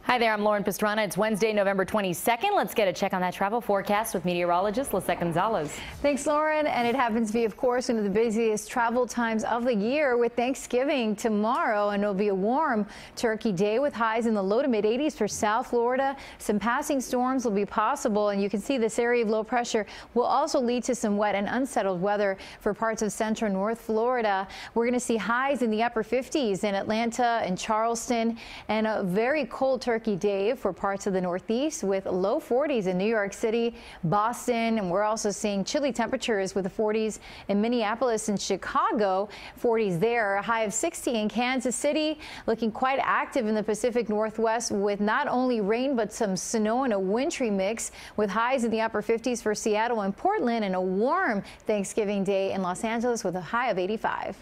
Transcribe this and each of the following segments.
Hi there, I'm Lauren Pastrana. It's Wednesday, November 22nd. Let's get a check on that travel forecast with meteorologist Lisette Gonzalez. Thanks, Lauren. And it happens to be, of course, one of the busiest travel times of the year with Thanksgiving tomorrow. And it'll be a warm Turkey Day with highs in the low to mid 80s for South Florida. Some passing storms will be possible. And you can see this area of low pressure will also lead to some wet and unsettled weather for parts of central North Florida. We're going to see highs in the upper 50s in Atlanta and Charleston, and a very cold Turkey Day for parts of the Northeast with low 40s in New York City, Boston, and we're also seeing chilly temperatures with the 40s in Minneapolis and Chicago, 40s there, a high of 60 in Kansas City, looking quite active in the Pacific Northwest with not only rain but some snow and a wintry mix with highs in the upper 50s for Seattle and Portland, and a warm Thanksgiving Day in Los Angeles with a high of 85.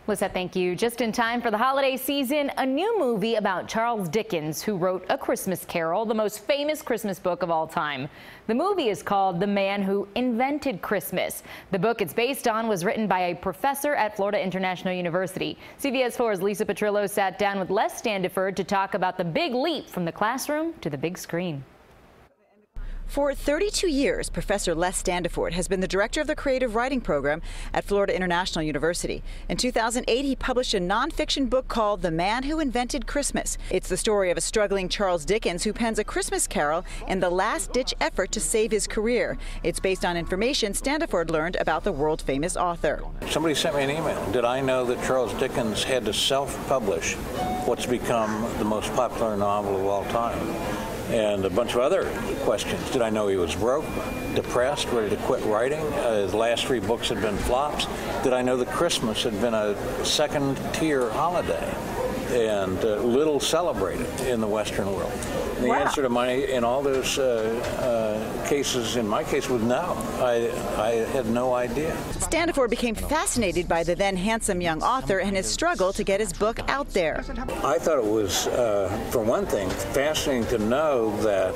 Lisette, thank you. Just in time for the holiday season, a new movie about Charles Dickens, who wrote A Christmas Carol, the most famous Christmas book of all time. The movie is called The Man Who Invented Christmas. The book it's based on was written by a professor at Florida International University. CBS 4's Lisa Petrillo sat down with Les Standiford to talk about the big leap from the classroom to the big screen. For 32 years, Professor Les Standiford has been the director of the creative writing program at Florida International University. In 2008, he published a nonfiction book called The Man Who Invented Christmas. It's the story of a struggling Charles Dickens who pens A Christmas Carol in the last-ditch effort to save his career. It's based on information Standiford learned about the world-famous author. Somebody sent me an email. Did I know that Charles Dickens had to self-publish what's become the most popular novel of all time? And a bunch of other questions. Did I know he was broke, depressed, ready to quit writing? His last 3 books had been flops. Did I know that Christmas had been a second-tier holiday and little celebrated in the Western world? And the answer to in all those cases, in my case, was no. I had no idea. Standiford became fascinated by the then handsome young author and his struggle to get his book out there. I thought it was, for one thing, fascinating to know that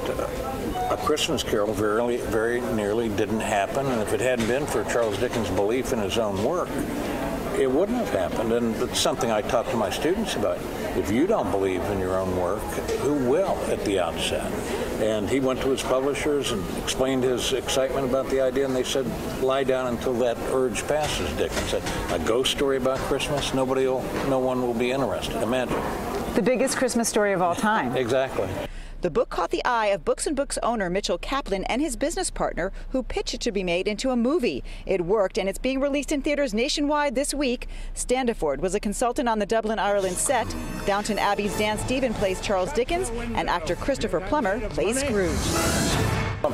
A Christmas Carol very nearly didn't happen, and if it hadn't been for Charles Dickens' belief in his own work, it wouldn't have happened. And it's something I talk to my students about. If you don't believe in your own work, who will at the outset? And he went to his publishers and explained his excitement about the idea, and they said, lie down until that urge passes, Dickens said. A ghost story about Christmas? No one will be interested. Imagine. The biggest Christmas story of all time. Exactly. The book caught the eye of Books and Books owner Mitchell Kaplan and his business partner, who pitched it to be made into a movie. It worked, and it's being released in theaters nationwide this week. Standiford was a consultant on the Dublin, Ireland set. Downton Abbey's Dan Stephen plays Charles Dickens, and actor Christopher Plummer plays Scrooge.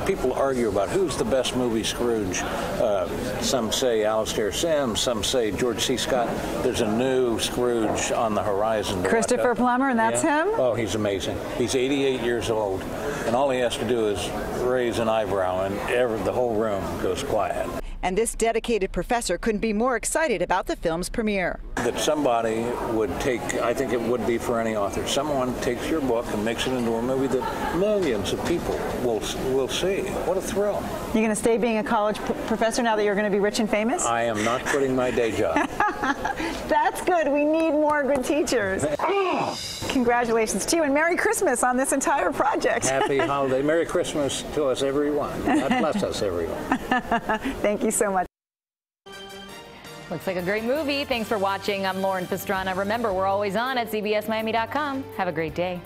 People argue about who's the best movie Scrooge. Some say Alastair Sims, some say George C. Scott. There's a new Scrooge on the horizon. Christopher Plummer, and that's him? Oh, he's amazing. He's 88 years old, and all he has to do is raise an eyebrow, and the whole room goes quiet. And this dedicated professor couldn't be more excited about the film's premiere. That somebody would take, I think it would be for any author, someone takes your book and makes it into a movie that millions of people will see. What a thrill. You're going to stay being a college professor now that you're going to be rich and famous? I am not quitting my day job. That's good. We need more good teachers. Congratulations to you, and Merry Christmas on this entire project. Happy holiday. Merry Christmas to us, everyone. God bless us, everyone. Thank you so much. Looks like a great movie. Thanks for watching. I'm Lauren Pastrana. Remember, we're always on at CBSMiami.com. Have a great day.